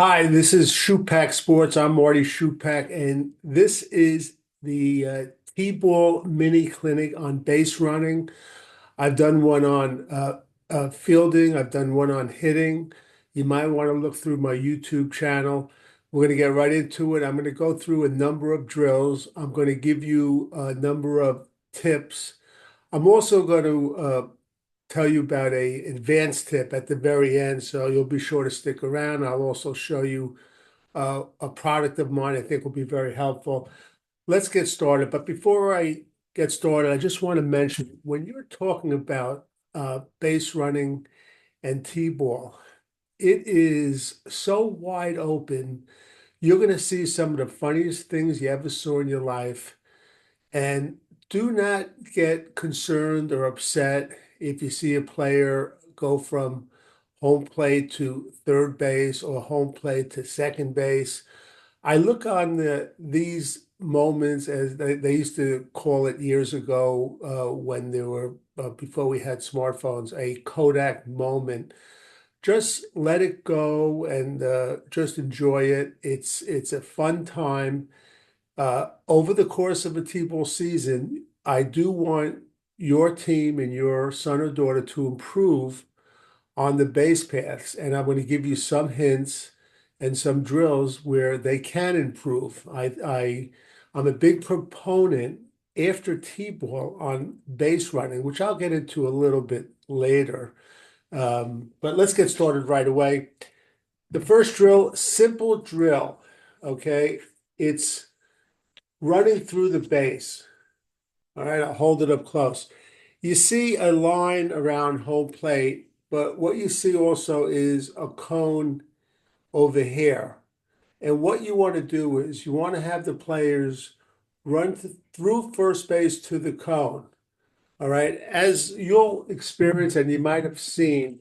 Hi, this is Schupak Sports. I'm Marty Schupak, and this is the T-ball mini clinic on base running. I've done one on fielding. I've done one on hitting. You might want to look through my YouTube channel. We're going to get right into it. I'm going to go through a number of drills. I'm going to give you a number of tips. I'm also going to tell you about a advanced tip at the very end, so you'll be sure to stick around. I'll also show you a product of mine I think will be very helpful. Let's get started. But before I get started, I just want to mention when you're talking about base running and T-ball, it is so wide open. You're going to see some of the funniest things you ever saw in your life. And do not get concerned or upset if you see a player go from home plate to third base or home plate to second base. I look on these moments as they used to call it years ago when there were before we had smartphones, a Kodak moment. Just let it go and just enjoy it. It's a fun time. Over the course of a T-ball season, I do want your team and your son or daughter to improve on the base paths, and I'm going to give you some hints and some drills where they can improve. I'm a big proponent after T-ball on base running, which I'll get into a little bit later. But let's get started right away. The first drill, simple drill, okay? It's running through the base. All right, I'll hold it up close. You see a line around home plate, but what you see also is a cone over here. And what you want to do is you want to have the players run through first base to the cone. All right, as you'll experience and you might have seen,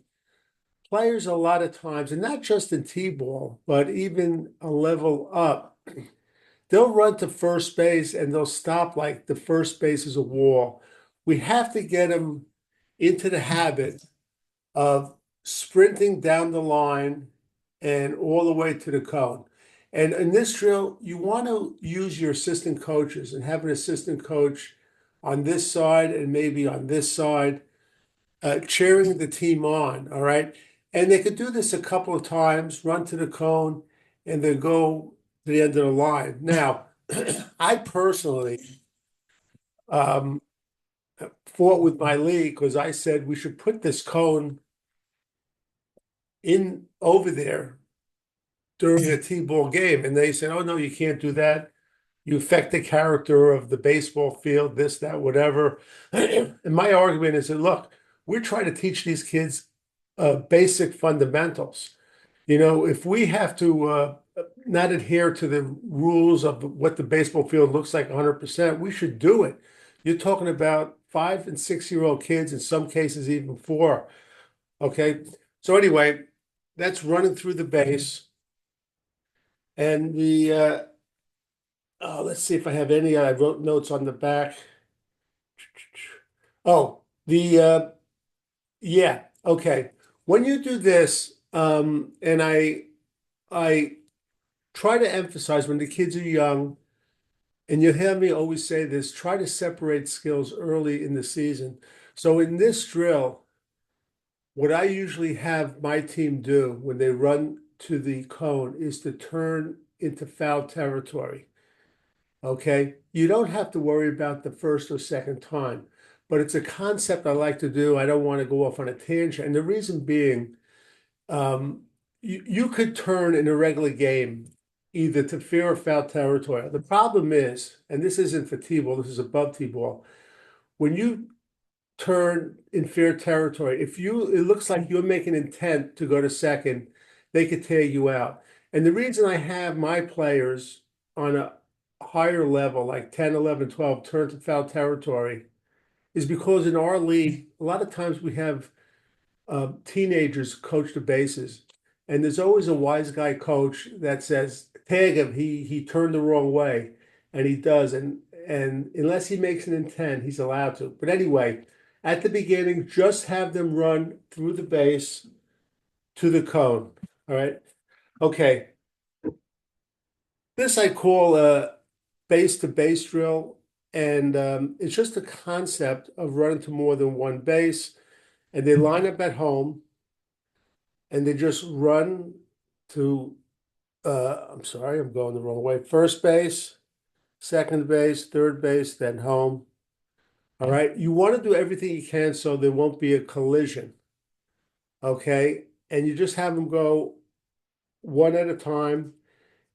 players a lot of times, and not just in T-ball, but even a level up, they'll run to first base and they'll stop like the first base is a wall. We have to get them into the habit of sprinting down the line and all the way to the cone. And in this drill, you want to use your assistant coaches and have an assistant coach on this side and maybe on this side, cheering the team on. All right. And they could do this a couple of times, run to the cone, and then go to the end of the line. Now, I personally um, fought with my league because I said we should put this cone in over there during a T-ball game. And they said, oh, no, you can't do that. You affect the character of the baseball field, this, that, whatever. And my argument is that, look, we're trying to teach these kids basic fundamentals. You know, if we have to not adhere to the rules of what the baseball field looks like 100%, we should do it. You're talking about 5 and 6 year old kids, in some cases even four. Okay. So anyway, that's running through the base. And let's see if I have any. I wrote notes on the back. Oh, yeah, okay. When you do this, and I try to emphasize when the kids are young, and you hear me always say this, try to separate skills early in the season. So in this drill, what I usually have my team do when they run to the cone is to turn into foul territory. Okay. You don't have to worry about the first or second time, but it's a concept I like to do. I don't want to go off on a tangent. And the reason being, um, you could turn in a regular game either to fair or foul territory. The problem is, and this isn't for T-ball, this is above T-ball, when you turn in fair territory, if you it looks like you're making intent to go to second, they could tear you out. And the reason I have my players on a higher level, like 10, 11, 12, turn to foul territory, is because in our league, a lot of times we have teenagers coach the bases, and there's always a wise guy coach that says, "Tag him. He turned the wrong way," and he does. And unless he makes an intent, he's allowed to. But anyway, at the beginning, just have them run through the base to the cone. All right. Okay. This I call a base to base drill, and it's just a concept of running to more than one base, and they line up at home, and they just run to. I'm sorry, I'm going the wrong way. First base, second base, third base, then home. All right. You want to do everything you can so there won't be a collision. Okay. And you just have them go one at a time.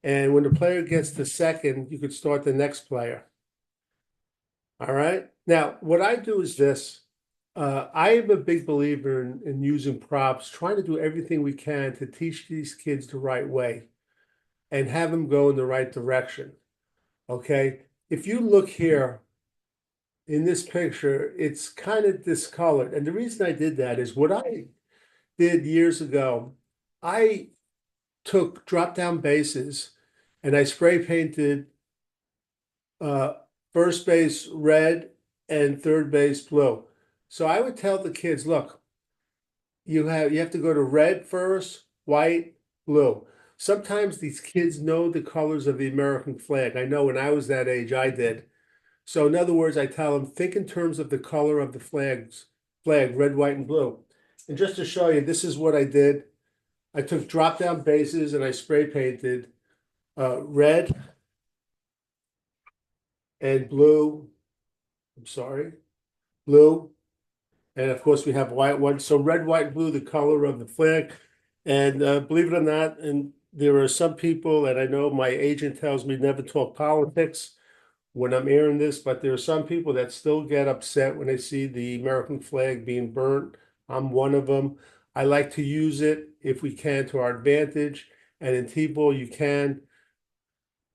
And when the player gets to second, you could start the next player. All right. Now, what I do is this. I am a big believer in using props, trying to do everything we can to teach these kids the right way and have them go in the right direction. Okay. If you look here in this picture, it's kind of discolored. And the reason I did that is what I did years ago, I took drop down bases and I spray painted uh, first base red and third base blue. So I would tell the kids, look, you have to go to red first, white, blue. Sometimes these kids know the colors of the American flag. I know when I was that age, I did. So in other words, I tell them, think in terms of the color of the flag, red, white, and blue. And just to show you, this is what I did. I took drop down bases and I spray painted red and blue. I'm sorry, blue. And of course, we have white ones. So red, white, blue, the color of the flag. And believe it or not, and there are some people, and I know my agent tells me never talk politics when I'm airing this, but there are some people that still get upset when they see the American flag being burnt. I'm one of them. I like to use it if we can to our advantage. And in T-ball, you can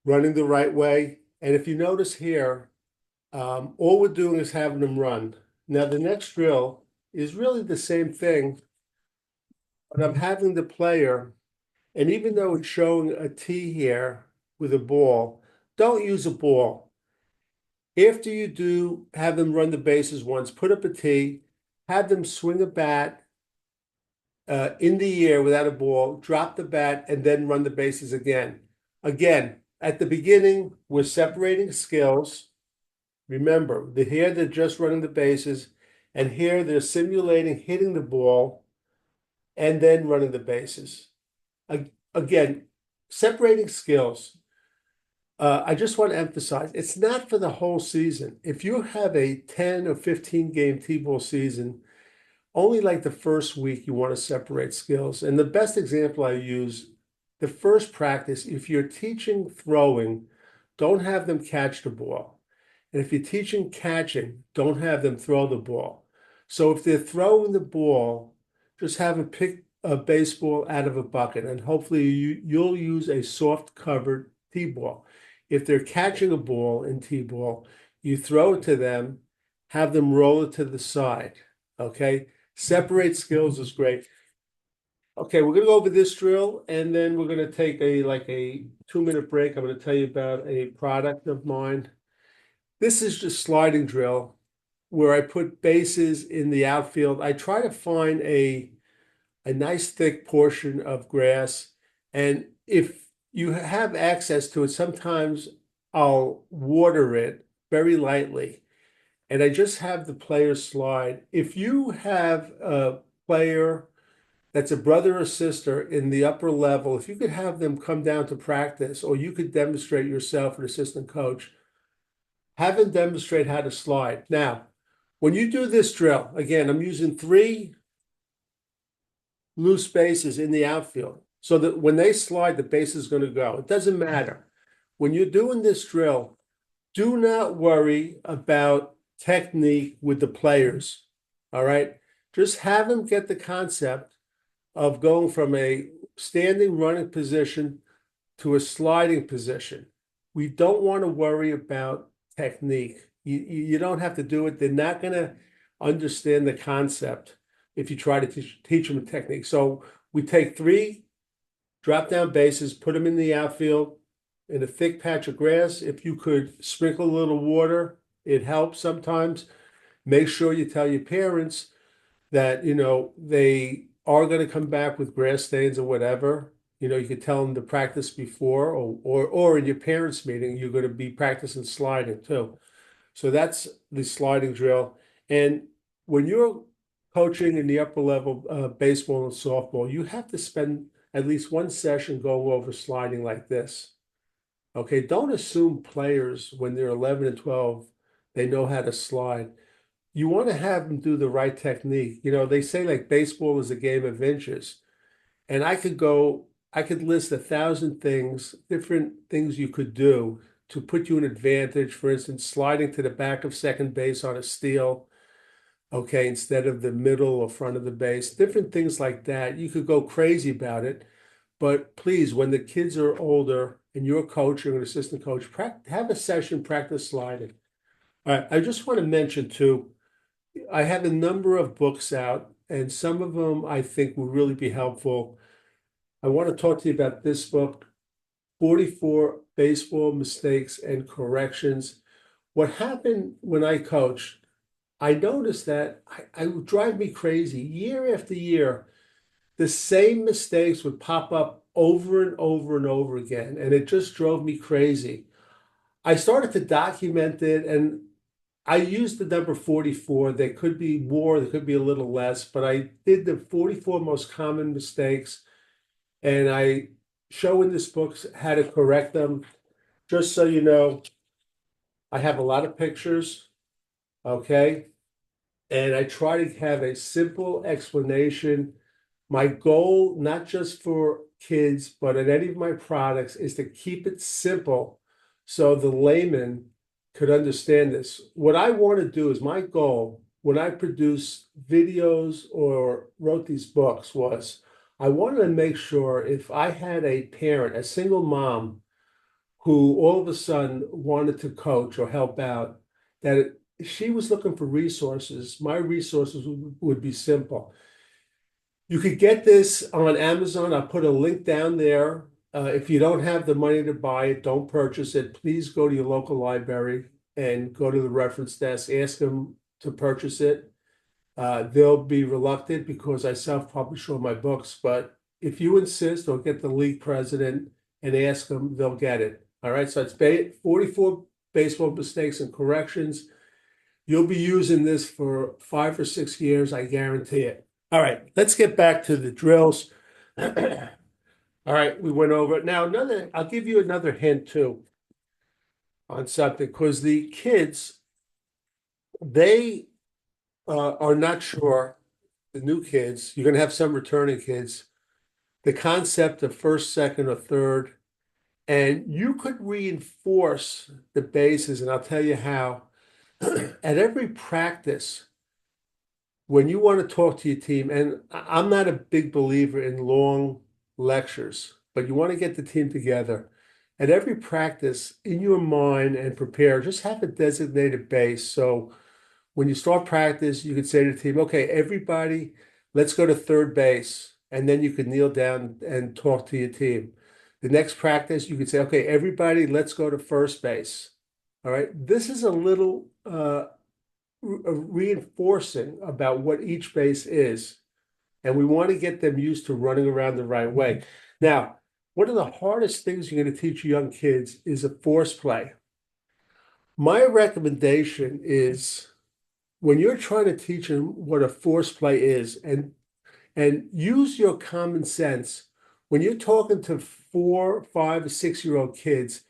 running the right way. And if you notice here, all we're doing is having them run. Now, the next drill is really the same thing, but I'm having the player, and even though it's showing a T here with a ball, don't use a ball. After you do have them run the bases once, put up a tee, have them swing a bat in the air without a ball, drop the bat, and then run the bases again. Again, at the beginning, we're separating skills. Remember, here they're just running the bases, and here they're simulating hitting the ball and then running the bases. Again, separating skills. I just want to emphasize, it's not for the whole season. If you have a 10 or 15 game T-ball season, only like the first week you want to separate skills. And the best example I use, the first practice, if you're teaching throwing, don't have them catch the ball. And if you're teaching catching, don't have them throw the ball. So if they're throwing the ball, just have them pick a baseball out of a bucket, and hopefully you'll use a soft covered T-ball. If they're catching a ball in T-ball, you throw it to them, have them roll it to the side. Okay. Separate skills is great. Okay, we're gonna go over this drill and then we're gonna take a 2 minute break. I'm gonna tell you about a product of mine. This is just sliding drill where I put bases in the outfield. I try to find a nice thick portion of grass. And if you have access to it, sometimes I'll water it very lightly. And I just have the player slide. If you have a player that's a brother or sister in the upper level, if you could have them come down to practice, or you could demonstrate yourself, an assistant coach, have them demonstrate how to slide. Now, when you do this drill, again, I'm using 3 loose bases in the outfield so that when they slide, the base is going to go. It doesn't matter. When you're doing this drill, do not worry about technique with the players. All right. Just have them get the concept of going from a standing running position to a sliding position. We don't want to worry about technique. You don't have to do it. They're not going to understand the concept if you try to teach them a technique. So we take 3 drop down bases, put them in the outfield in a thick patch of grass. If you could sprinkle a little water, it helps sometimes. Make sure you tell your parents that, they are going to come back with grass stains or whatever. You could tell them to practice before, or in your parents' meeting, you're going to be practicing sliding too. So that's the sliding drill. And when you're coaching in the upper level baseball and softball, you have to spend at least one session going over sliding like this. Okay, don't assume players when they're 11 and 12, they know how to slide. You want to have them do the right technique. They say like baseball is a game of inches. And I could list 1,000 things, different things you could do to put you in advantage. For instance, sliding to the back of second base on a steal, okay, instead of the middle or front of the base, different things like that. You could go crazy about it. But please, when the kids are older and you're a coach or an assistant coach, have a session, practice sliding. All right, I just want to mention too, I have a number of books out, and some of them I think will really be helpful. I want to talk to you about this book, 44 Baseball Mistakes and Corrections. What happened when I coached, I noticed that I would drive me crazy. Year after year, the same mistakes would pop up over and over and over again, and it just drove me crazy. I started to document it, and I used the number 44. There could be more, there could be a little less, but I did the 44 most common mistakes, and I show in this book how to correct them. Just so you know, I have a lot of pictures, okay? And I try to have a simple explanation. My goal, not just for kids, but in any of my products, is to keep it simple so the layman could understand this. What I want to do is my goal when I produce videos or wrote these books was I wanted to make sure if I had a parent, a single mom, who all of a sudden wanted to coach or help out, that she was looking for resources. My resources would be simple. You could get this on Amazon. I'll put a link down there. If you don't have the money to buy it, don't purchase it. Please go to your local library and go to the reference desk. Ask them to purchase it. They'll be reluctant because I self-publish all my books. But if you insist, or get the league president and ask them, they'll get it. All right. So it's 44 baseball mistakes and corrections. You'll be using this for 5 or 6 years, I guarantee it. All right, let's get back to the drills. All right, we went over it. Now, I'll give you another hint too on something, because the kids, they are not sure, the new kids, you're going to have some returning kids, the concept of first, second, or third, and you could reinforce the bases, and I'll tell you how. At every practice, when you want to talk to your team, and I'm not a big believer in long lectures, but you want to get the team together. At every practice, in your mind and prepare, just have a designated base. So when you start practice, you could say to the team, okay, everybody, let's go to third base. And then you could kneel down and talk to your team. The next practice, you could say, okay, everybody, let's go to first base. All right. This is a little reinforcing about what each base is. And we want to get them used to running around the right way. Now, one of the hardest things you're going to teach young kids is a force play. My recommendation is when you're trying to teach them what a force play is, and use your common sense. When you're talking to 4, 5, 6-year-old kids,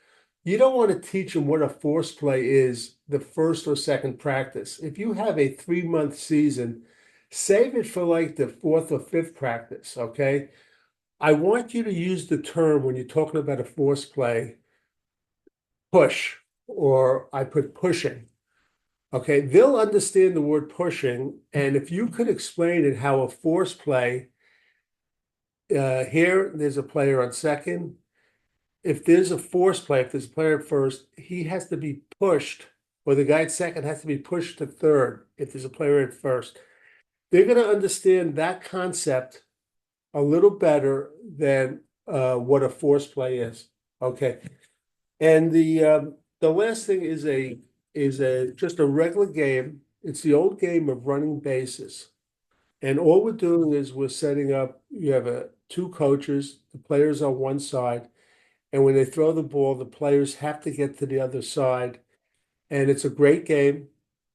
you don't want to teach them what a force play is the first or second practice. If you have a 3-month season, save it for like the fourth or fifth practice, okay? I want you to use the term when you're talking about a force play, push, or I put pushing. Okay, they'll understand the word pushing. And if you could explain it how a force play, here there's a player on second. If there's a force play, if there's a player at first, he has to be pushed, or the guy at second has to be pushed to third if there's a player at first. They're going to understand that concept a little better than what a force play is. Okay. And the last thing is just a regular game. It's the old game of running bases. And all we're doing is we're setting up, you have a two coaches, the players on one side, and when they throw the ball, the players have to get to the other side. And it's a great game.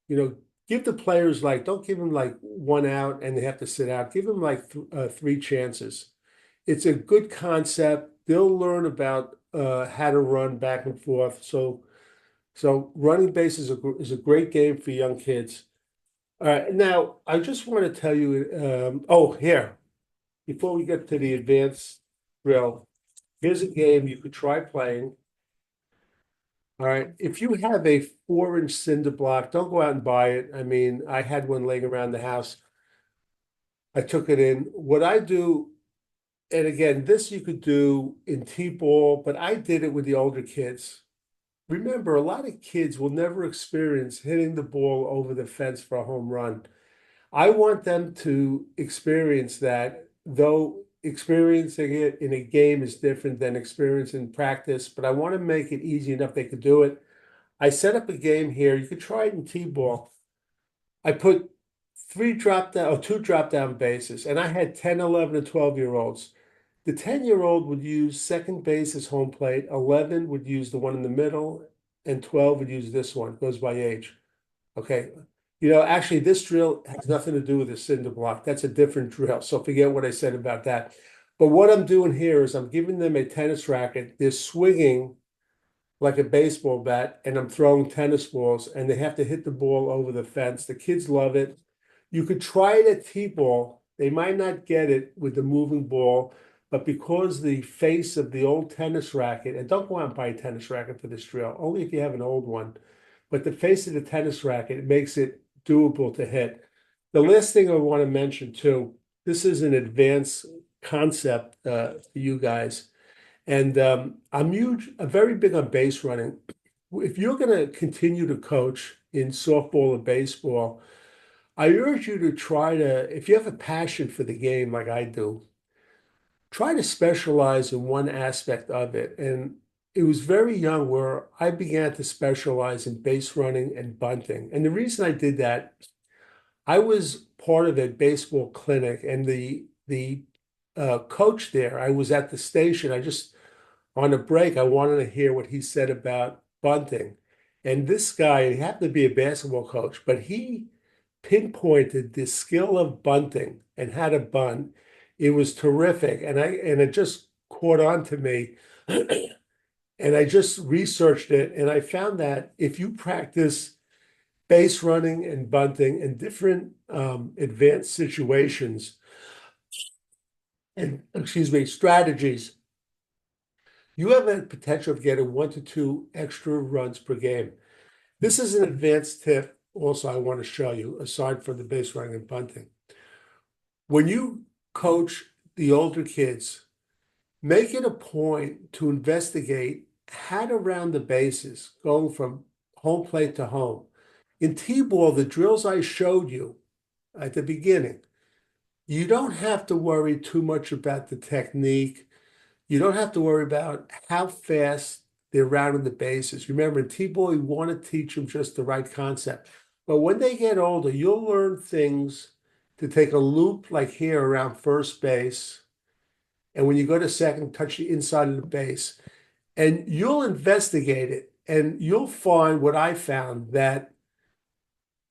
You know, give the players like, don't give them like one out and they have to sit out. Give them like three chances. It's a good concept. They'll learn about how to run back and forth. So running base is a great game for young kids. All right, now I just want to tell you. Oh, here before we get to the advanced drill, here's a game you could try playing. All right, if you have a 4-inch cinder block, don't go out and buy it. I mean, I had one laying around the house. I took it in. What I do, and again, this you could do in T-ball, but I did it with the older kids. Remember, a lot of kids will never experience hitting the ball over the fence for a home run. I want them to experience that, though experiencing it in a game is different than experiencing practice, but I want to make it easy enough they could do it. I set up a game here. You could try it in T-ball. I put three drop down or two drop down bases, and I had 10, 11, and 12-year-olds. The 10-year-old would use second base as home plate, 11 would use the one in the middle, and 12 would use this one. It goes by age. Okay. Actually, this drill has nothing to do with the cinder block. That's a different drill. So forget what I said about that. But what I'm doing here is I'm giving them a tennis racket. They're swinging like a baseball bat, and I'm throwing tennis balls, and they have to hit the ball over the fence. The kids love it. You could try it at T-ball. They might not get it with the moving ball, but because the face of the old tennis racket, and don't go out and buy a tennis racket for this drill, only if you have an old one, but the face of the tennis racket, it makes it doable to hit. The last thing I want to mention too, this is an advanced concept for you guys. And I'm very big on base running. If you're going to continue to coach in softball or baseball, I urge you to try to, if you have a passion for the game like I do, try to specialize in one aspect of it. And it was very young where I began to specialize in base running and bunting. And the reason I did that, I was part of a baseball clinic, and the coach there, I was at the station. I just on a break, I wanted to hear what he said about bunting. And this guy, he happened to be a basketball coach, but he pinpointed the skill of bunting and how to bunt. It was terrific. And it just caught on to me. And I just researched it, and I found that if you practice base running and bunting in different advanced situations and excuse me, strategies, you have a potential of getting 1 to 2 extra runs per game. This is an advanced tip also I want to show you, aside from the base running and bunting. When you coach the older kids, make it a point to investigate how to round the bases, going from home plate to home. In T-ball, the drills I showed you at the beginning, you don't have to worry too much about the technique. You don't have to worry about how fast they're rounding the bases. Remember, in T-ball, you want to teach them just the right concept. But when they get older, you'll learn things to take a loop like here around first base. And when you go to second, touch the inside of the base. And you'll investigate it. And you'll find what I found, that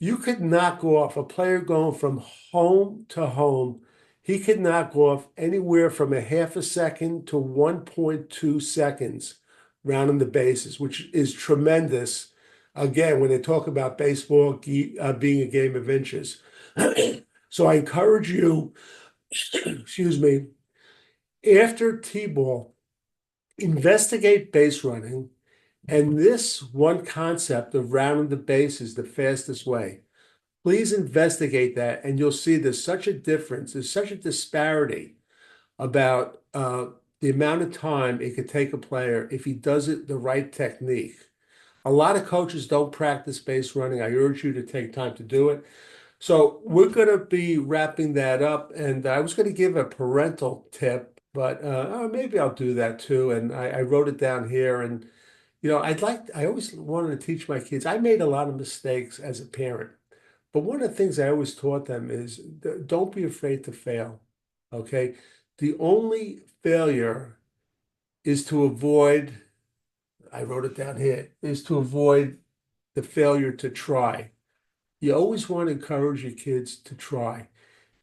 you could knock off a player going from home to home. He could knock off anywhere from a half a second to 1.2 seconds rounding the bases, which is tremendous. Again, when they talk about baseball being a game of inches. So I encourage you, excuse me, after T-ball, investigate base running. And this one concept of rounding the bases the fastest way. Please investigate that, and you'll see there's such a difference. There's such a disparity about the amount of time it could take a player if he does it the right technique. A lot of coaches don't practice base running. I urge you to take time to do it. So we're going to be wrapping that up, and I was going to give a parental tip, but maybe I'll do that too. And I wrote it down here, and I always wanted to teach my kids. I made a lot of mistakes as a parent. But one of the things I always taught them is don't be afraid to fail. Okay. The only failure is to avoid, I wrote it down here, is to avoid the failure to try. You always want to encourage your kids to try.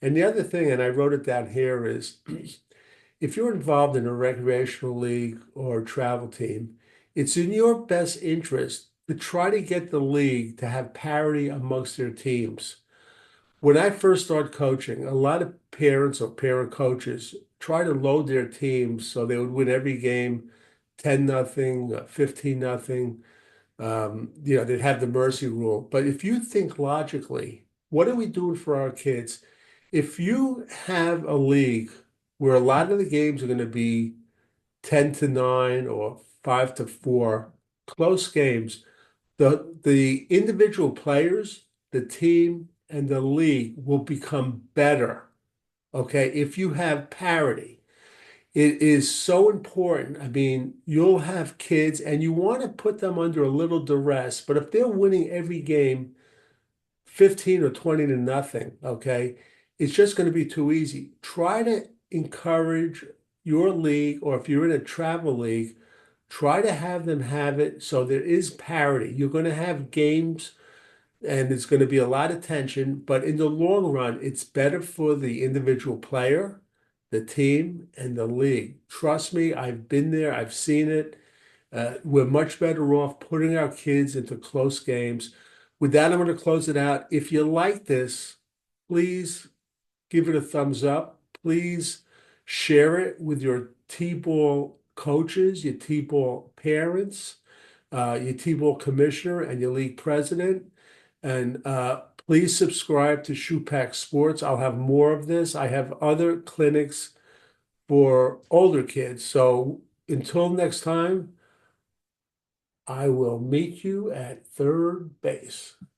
And the other thing, and I wrote it down here, is if you're involved in a recreational league or a travel team, it's in your best interest to try to get the league to have parity amongst their teams. When I first started coaching, a lot of parents or parent coaches try to load their teams so they would win every game 10-0, 15-0. They'd have the mercy rule. But if you think logically, what are we doing for our kids? If you have a league where a lot of the games are going to be 10-9 or 5-4, close games, the individual players, the team, and the league will become better. Okay, if you have parity. It is so important. I mean, you'll have kids and you want to put them under a little duress, but if they're winning every game 15 or 20-0, okay, it's just going to be too easy. Try to encourage your league, or if you're in a travel league, try to have them have it so there is parity. You're going to have games and there's going to be a lot of tension, but in the long run, it's better for the individual player, the team, and the league. Trust me, I've been there, I've seen it. We're much better off putting our kids into close games. With that, I'm going to close it out. If you like this, please give it a thumbs up. Please share it with your T-ball coaches, your T-ball parents, your T-ball commissioner, and your league president. And please subscribe to Schupak Sports. I'll have more of this. I have other clinics for older kids. So until next time, I will meet you at third base.